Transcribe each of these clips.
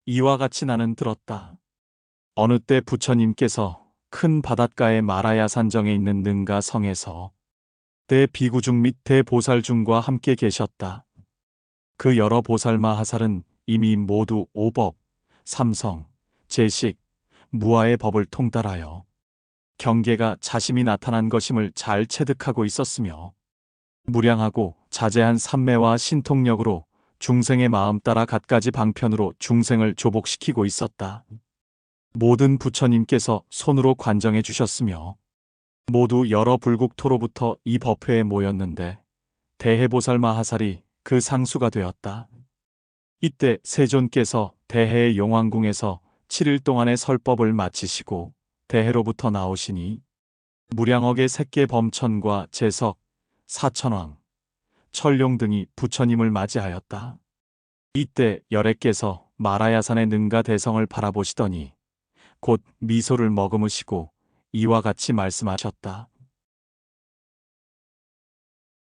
이와 같이 나는 들었다. 어느 때 부처님께서 큰 바닷가의 마라야 산정에 있는 능가 성에서 대비구중 및 대보살중과 함께 계셨다. 그 여러 보살마하살은 이미 모두 오법, 삼성, 제식, 무아의 법을 통달하여 경계가 자심이 나타난 것임을 잘 체득하고 있었으며 무량하고 자제한 삼매와 신통력으로 중생의 마음 따라 갖가지 방편으로 중생을 조복시키고 있었다. 모든 부처님께서 손으로 관정해 주셨으며 모두 여러 불국토로부터 이 법회에 모였는데 대해보살마하살이 그 상수가 되었다. 이때 세존께서 대해의 용왕궁에서 7일 동안의 설법을 마치시고 대해로부터 나오시니 무량억의 색계 범천과 제석, 사천왕, 천룡 등이 부처님을 맞이하였다. 이때 열애께서 마라야산의 능가 대성을 바라보시더니 곧 미소를 머금으시고 이와 같이 말씀하셨다.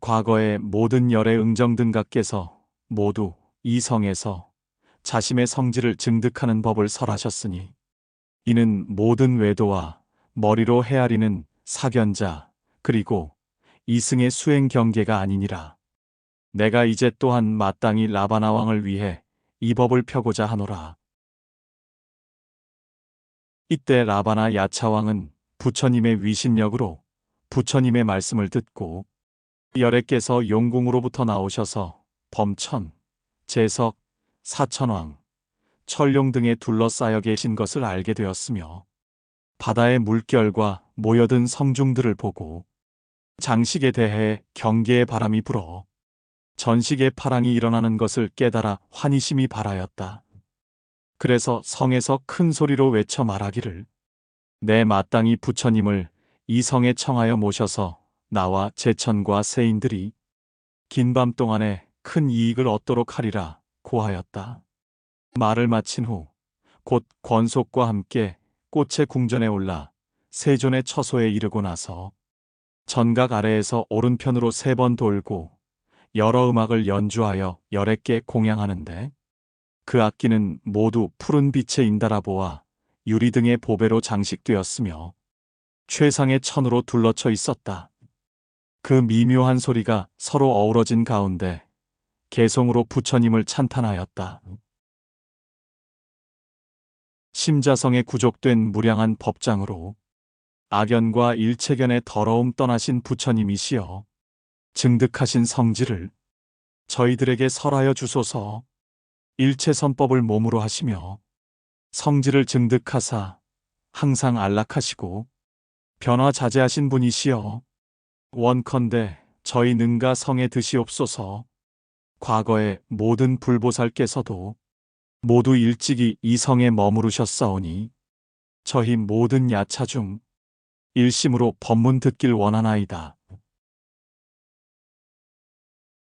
과거의 모든 열애 응정등가께서 모두 이 성에서 자심의 성질을 증득하는 법을 설하셨으니 이는 모든 외도와 머리로 헤아리는 사견자 그리고 이승의 수행 경계가 아니니라. 내가 이제 또한 마땅히 라바나 왕을 위해 이 법을 펴고자 하노라. 이때 라바나 야차왕은 부처님의 위신력으로 부처님의 말씀을 듣고 열애께서 용궁으로부터 나오셔서 범천, 제석, 사천왕, 천룡 등에 둘러싸여 계신 것을 알게 되었으며 바다의 물결과 모여든 성중들을 보고 장식에 대해 경계의 바람이 불어 전식의 파랑이 일어나는 것을 깨달아 환희심이 발하였다. 그래서 성에서 큰 소리로 외쳐 말하기를 내 마땅히 부처님을 이 성에 청하여 모셔서 나와 제천과 세인들이 긴 밤 동안에 큰 이익을 얻도록 하리라 고하였다. 말을 마친 후 곧 권속과 함께 꽃의 궁전에 올라 세존의 처소에 이르고 나서 전각 아래에서 오른편으로 3번 돌고 여러 음악을 연주하여 열애께 공양하는데 그 악기는 모두 푸른 빛의 인다라보와 유리 등의 보배로 장식되었으며 최상의 천으로 둘러쳐 있었다. 그 미묘한 소리가 서로 어우러진 가운데 개성으로 부처님을 찬탄하였다. 심자성에 구족된 무량한 법장으로 악연과 일체견의 더러움 떠나신 부처님이시여 증득하신 성질을 저희들에게 설하여 주소서. 일체선법을 몸으로 하시며 성질을 증득하사 항상 안락하시고 변화자제하신 분이시여 원컨대 저희 능가 성에 드시옵소서. 과거의 모든 불보살께서도 모두 일찍이 이 성에 머무르셨사오니 저희 모든 야차 중 일심으로 법문 듣길 원하나이다.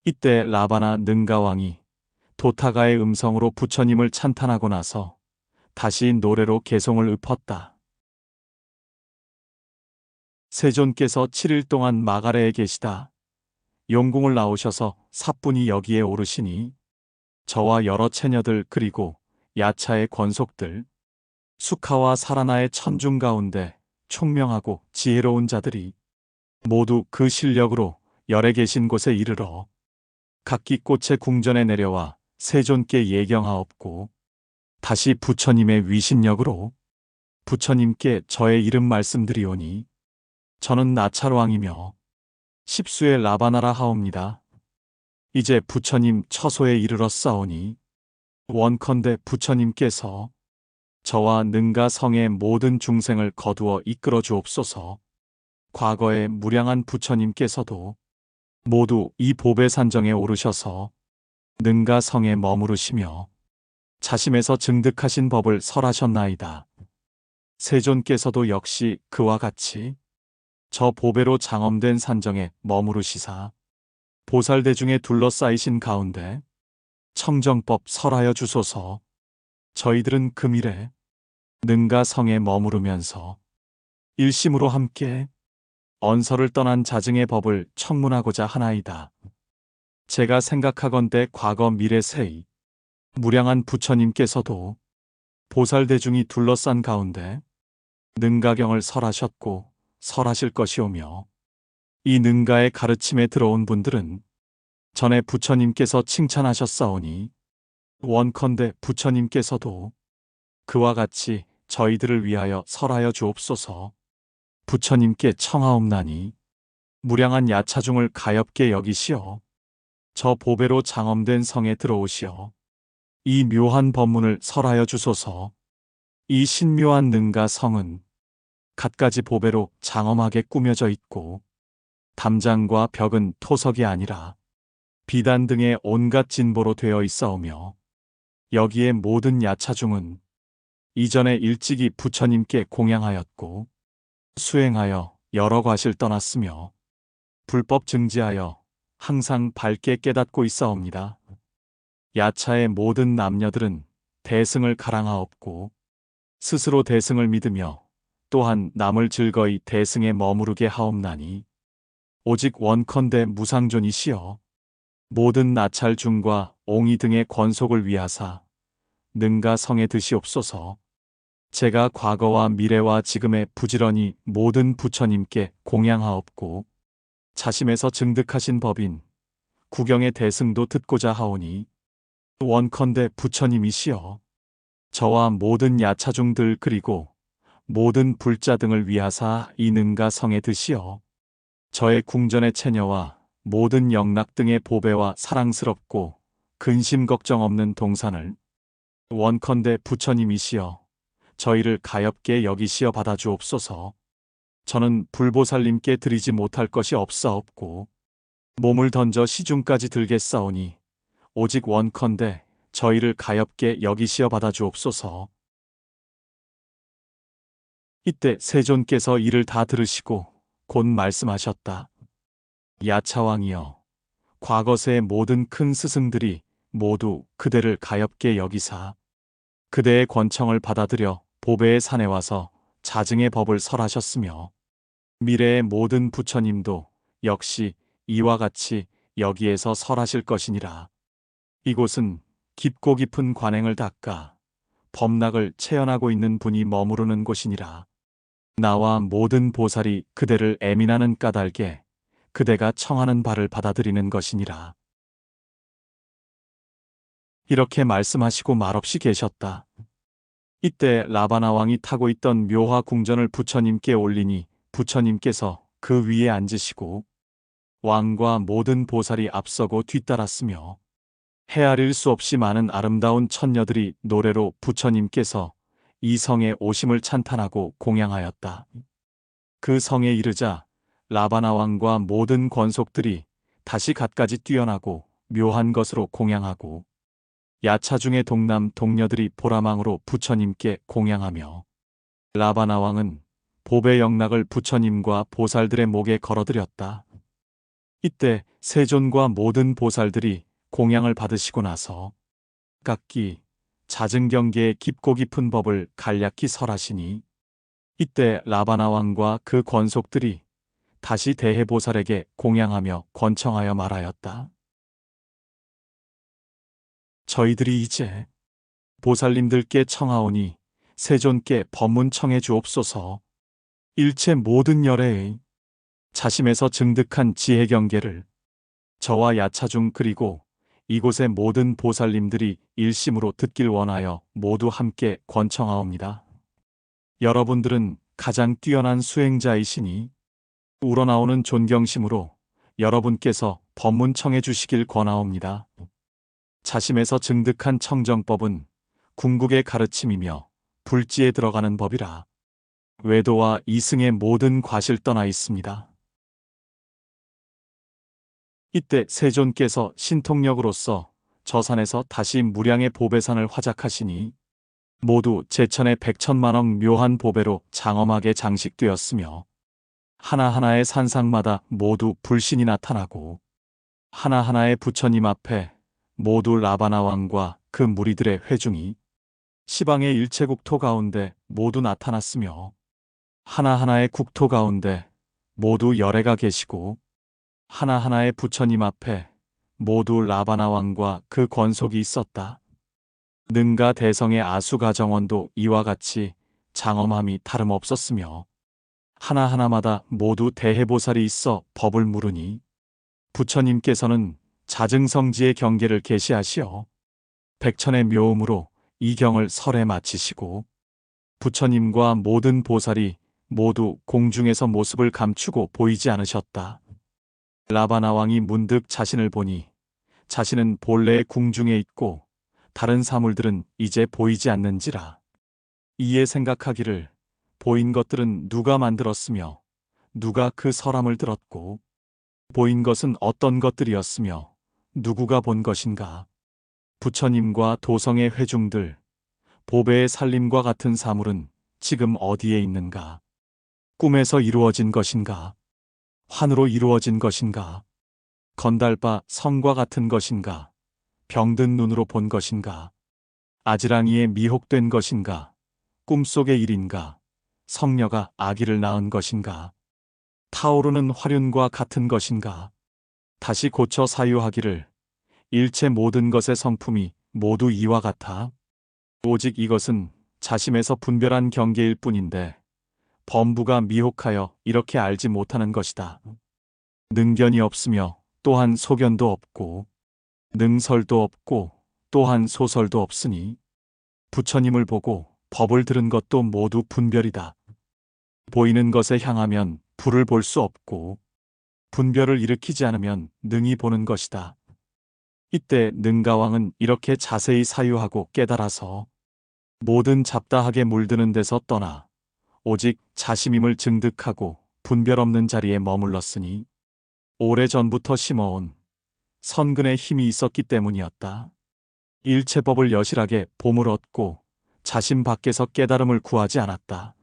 이때 라바나 능가왕이 도타가의 음성으로 부처님을 찬탄하고 나서 다시 노래로 개송을 읊었다. 세존께서 7일 동안 마가레에 계시다 용궁을 나오셔서 사뿐히 여기에 오르시니 저와 여러 처녀들 그리고 야차의 권속들 수카와 사라나의 천중 가운데 총명하고 지혜로운 자들이 모두 그 실력으로 열에 계신 곳에 이르러 각기 꽃의 궁전에 내려와 세존께 예경하옵고 다시 부처님의 위신력으로 부처님께 저의 이름 말씀드리오니 저는 나찰왕이며 십수의 라바나라 하옵니다. 이제 부처님 처소에 이르렀사오니 원컨대 부처님께서 저와 능가 성의 모든 중생을 거두어 이끌어 주옵소서. 과거의 무량한 부처님께서도 모두 이 보배 산정에 오르셔서 능가 성에 머무르시며 자심에서 증득하신 법을 설하셨나이다. 세존께서도 역시 그와 같이 저 보배로 장엄된 산정에 머무르시사 보살대중에 둘러싸이신 가운데 청정법 설하여 주소서. 저희들은 금일에 능가 성에 머무르면서 일심으로 함께 언서를 떠난 자증의 법을 청문하고자 하나이다. 제가 생각하건대 과거 미래 세이 무량한 부처님께서도 보살 대중이 둘러싼 가운데 능가경을 설하셨고 설하실 것이오며, 이 능가의 가르침에 들어온 분들은 전에 부처님께서 칭찬하셨사오니 원컨대 부처님께서도 그와 같이 저희들을 위하여 설하여 주옵소서. 부처님께 청하옵나니 무량한 야차중을 가엾게 여기시어 저 보배로 장엄된 성에 들어오시어 이 묘한 법문을 설하여 주소서. 이 신묘한 능가 성은 갖가지 보배로 장엄하게 꾸며져 있고 담장과 벽은 토석이 아니라 비단 등의 온갖 진보로 되어 있사오며, 여기에 모든 야차중은 이전에 일찍이 부처님께 공양하였고 수행하여 여러 과실 떠났으며 불법 증지하여 항상 밝게 깨닫고 있사옵니다. 야차의 모든 남녀들은 대승을 가랑하옵고 스스로 대승을 믿으며 또한 남을 즐거이 대승에 머무르게 하옵나니 오직 원컨대 무상존이시여 모든 나찰 중과 옹이 등의 권속을 위하사 능가 성에 드시옵소서. 제가 과거와 미래와 지금에 부지런히 모든 부처님께 공양하옵고 자심에서 증득하신 법인 구경의 대승도 듣고자 하오니 원컨대 부처님이시여 저와 모든 야차중들 그리고 모든 불자 등을 위하사 이 능가 성에 드시어 저의 궁전의 처녀와 모든 영락 등의 보배와 사랑스럽고 근심 걱정 없는 동산을 원컨대 부처님이시여 저희를 가엾게 여기시어 받아주옵소서. 저는 불보살님께 드리지 못할 것이 없사옵고 몸을 던져 시중까지 들겠사오니 오직 원컨대 저희를 가엾게 여기시어 받아주옵소서. 이때 세존께서 이를 다 들으시고 곧 말씀하셨다. 야차왕이여, 과거세의 모든 큰 스승들이 모두 그대를 가엾게 여기사 그대의 권청을 받아들여 보배의 산에 와서 자증의 법을 설하셨으며, 미래의 모든 부처님도 역시 이와 같이 여기에서 설하실 것이니라. 이곳은 깊고 깊은 관행을 닦아 법락을 체현하고 있는 분이 머무르는 곳이니라. 나와 모든 보살이 그대를 애민하는 까닭에 그대가 청하는 바를 받아들이는 것이니라. 이렇게 말씀하시고 말없이 계셨다. 이때 라바나 왕이 타고 있던 묘화 궁전을 부처님께 올리니 부처님께서 그 위에 앉으시고 왕과 모든 보살이 앞서고 뒤따랐으며, 헤아릴 수 없이 많은 아름다운 천녀들이 노래로 부처님께서 이 성에 오심을 찬탄하고 공양하였다. 그 성에 이르자 라바나 왕과 모든 권속들이 다시 갖가지 뛰어나고 묘한 것으로 공양하고, 야차중의 동남 동녀들이 보라망으로 부처님께 공양하며, 라바나 왕은 보배 영락을 부처님과 보살들의 목에 걸어드렸다. 이때 세존과 모든 보살들이 공양을 받으시고 나서 각기 잦은 경계의 깊고 깊은 법을 간략히 설하시니, 이때 라바나 왕과 그 권속들이 다시 대해보살에게 공양하며 권청하여 말하였다. 저희들이 이제 보살님들께 청하오니 세존께 법문 청해 주옵소서. 일체 모든 열애의 자심에서 증득한 지혜 경계를 저와 야차중 그리고 이곳의 모든 보살님들이 일심으로 듣길 원하여 모두 함께 권청하옵니다. 여러분들은 가장 뛰어난 수행자이시니 우러나오는 존경심으로 여러분께서 법문 청해 주시길 권하옵니다. 자심에서 증득한 청정법은 궁극의 가르침이며 불지에 들어가는 법이라 외도와 이승의 모든 과실 떠나 있습니다. 이때 세존께서 신통력으로서 저 산에서 다시 무량의 보배산을 화작하시니 모두 제천의 백천만억 묘한 보배로 장엄하게 장식되었으며, 하나하나의 산상마다 모두 불신이 나타나고 하나하나의 부처님 앞에 모두 라바나 왕과 그 무리들의 회중이 시방의 일체 국토 가운데 모두 나타났으며, 하나하나의 국토 가운데 모두 열애가 계시고 하나하나의 부처님 앞에 모두 라바나 왕과 그 권속이 있었다. 능가 대성의 아수가정원도 이와 같이 장엄함이 다름없었으며 하나하나마다 모두 대해보살이 있어 법을 물으니 부처님께서는 자증성지의 경계를 계시하시어 백천의 묘음으로 이 경을 설에 마치시고 부처님과 모든 보살이 모두 공중에서 모습을 감추고 보이지 않으셨다. 라바나 왕이 문득 자신을 보니 자신은 본래 궁중에 있고 다른 사물들은 이제 보이지 않는지라. 이에 생각하기를 보인 것들은 누가 만들었으며 누가 그 설함을 들었고 보인 것은 어떤 것들이었으며 누구가 본 것인가. 부처님과 도성의 회중들, 보배의 살림과 같은 사물은 지금 어디에 있는가? 꿈에서 이루어진 것인가? 환으로 이루어진 것인가? 건달바 성과 같은 것인가? 병든 눈으로 본 것인가? 아지랑이에 미혹된 것인가? 꿈속의 일인가? 성녀가 아기를 낳은 것인가? 타오르는 화륜과 같은 것인가? 다시 고쳐 사유하기를 일체 모든 것의 성품이 모두 이와 같아. 오직 이것은 자심에서 분별한 경계일 뿐인데 범부가 미혹하여 이렇게 알지 못하는 것이다. 능견이 없으며 또한 소견도 없고 능설도 없고 또한 소설도 없으니 부처님을 보고 법을 들은 것도 모두 분별이다. 보이는 것에 향하면 불을 볼 수 없고 분별을 일으키지 않으면 능히 보는 것이다. 이때 능가왕은 이렇게 자세히 사유하고 깨달아서 모든 잡다하게 물드는 데서 떠나 오직 자심임을 증득하고 분별 없는 자리에 머물렀으니 오래전부터 심어온 선근의 힘이 있었기 때문이었다. 일체법을 여실하게 봄을 얻고 자심 밖에서 깨달음을 구하지 않았다.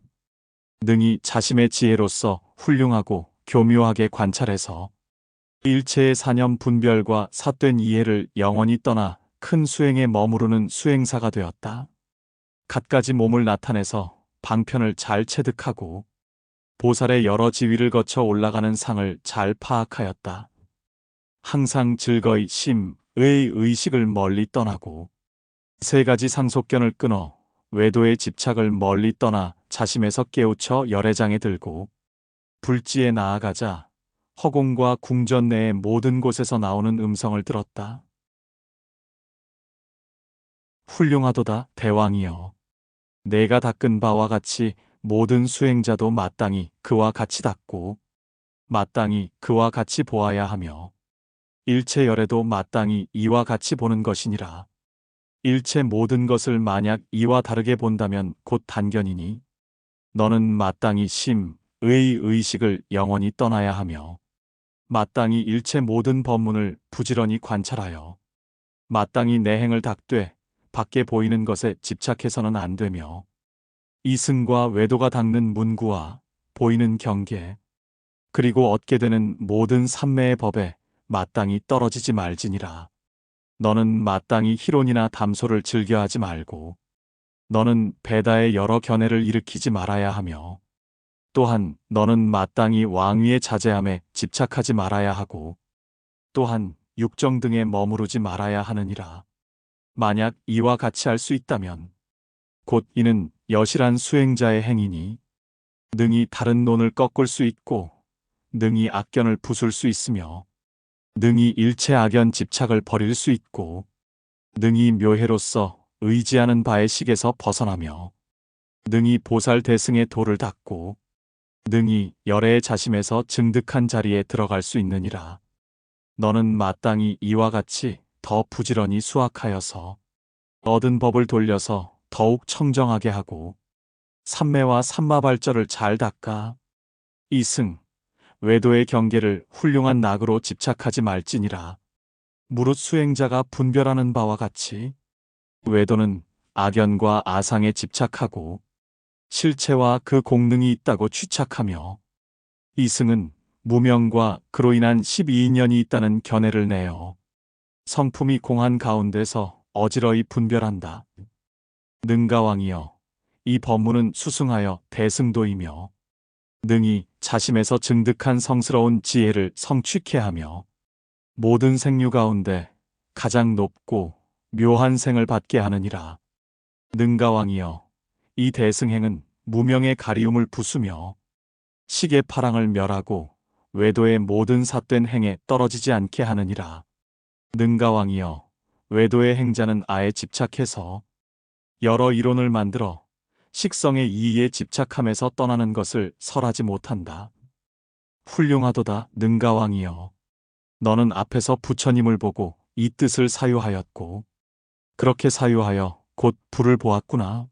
능히 자심의 지혜로서 훌륭하고 교묘하게 관찰해서 일체의 사념 분별과 삿된 이해를 영원히 떠나 큰 수행에 머무르는 수행사가 되었다. 갖가지 몸을 나타내서 방편을 잘 체득하고 보살의 여러 지위를 거쳐 올라가는 상을 잘 파악하였다. 항상 즐거이 심의 의식을 멀리 떠나고 세 가지 상속견을 끊어 외도의 집착을 멀리 떠나 자심에서 깨우쳐 열애장에 들고 불지에 나아가자 허공과 궁전 내의 모든 곳에서 나오는 음성을 들었다. 훌륭하도다 대왕이여. 내가 닦은 바와 같이 모든 수행자도 마땅히 그와 같이 닦고 마땅히 그와 같이 보아야 하며 일체 열애도 마땅히 이와 같이 보는 것이니라. 일체 모든 것을 만약 이와 다르게 본다면 곧 단견이니 너는 마땅히 심의 의식을 영원히 떠나야 하며 마땅히 일체 모든 법문을 부지런히 관찰하여 마땅히 내 행을 닦되 밖에 보이는 것에 집착해서는 안 되며 이승과 외도가 닦는 문구와 보이는 경계 그리고 얻게 되는 모든 삼매의 법에 마땅히 떨어지지 말지니라. 너는 마땅히 희론이나 담소를 즐겨하지 말고 너는 배다의 여러 견해를 일으키지 말아야 하며 또한 너는 마땅히 왕위의 자제함에 집착하지 말아야 하고 또한 육정 등에 머무르지 말아야 하느니라. 만약 이와 같이 할 수 있다면 곧 이는 여실한 수행자의 행위니 능히 다른 논을 꺾을 수 있고 능히 악견을 부술 수 있으며 능히 일체 악견 집착을 버릴 수 있고 능히 묘해로서 의지하는 바의 식에서 벗어나며 능히 보살 대승의 도를 닦고 능히 열애의 자심에서 증득한 자리에 들어갈 수 있느니라. 너는 마땅히 이와 같이 더 부지런히 수학하여서 얻은 법을 돌려서 더욱 청정하게 하고 삼매와 삼마발절을 잘 닦아 이승, 외도의 경계를 훌륭한 낙으로 집착하지 말지니라. 무릇 수행자가 분별하는 바와 같이 외도는 악연과 아상에 집착하고 실체와 그 공능이 있다고 취착하며 이승은 무명과 그로 인한 12인연이 있다는 견해를 내어 성품이 공한 가운데서 어지러이 분별한다. 능가왕이여, 이 법문은 수승하여 대승도이며 능히 자심에서 증득한 성스러운 지혜를 성취케 하며 모든 생류 가운데 가장 높고 묘한 생을 받게 하느니라. 능가왕이여, 이 대승행은 무명의 가리움을 부수며 시계 파랑을 멸하고 외도의 모든 삿된 행에 떨어지지 않게 하느니라. 능가왕이여, 외도의 행자는 아에 집착해서 여러 이론을 만들어 식성의 이의에 집착함에서 떠나는 것을 설하지 못한다. 훌륭하도다, 능가왕이여. 너는 앞에서 부처님을 보고 이 뜻을 사유하였고 그렇게 사유하여 곧 불을 보았구나.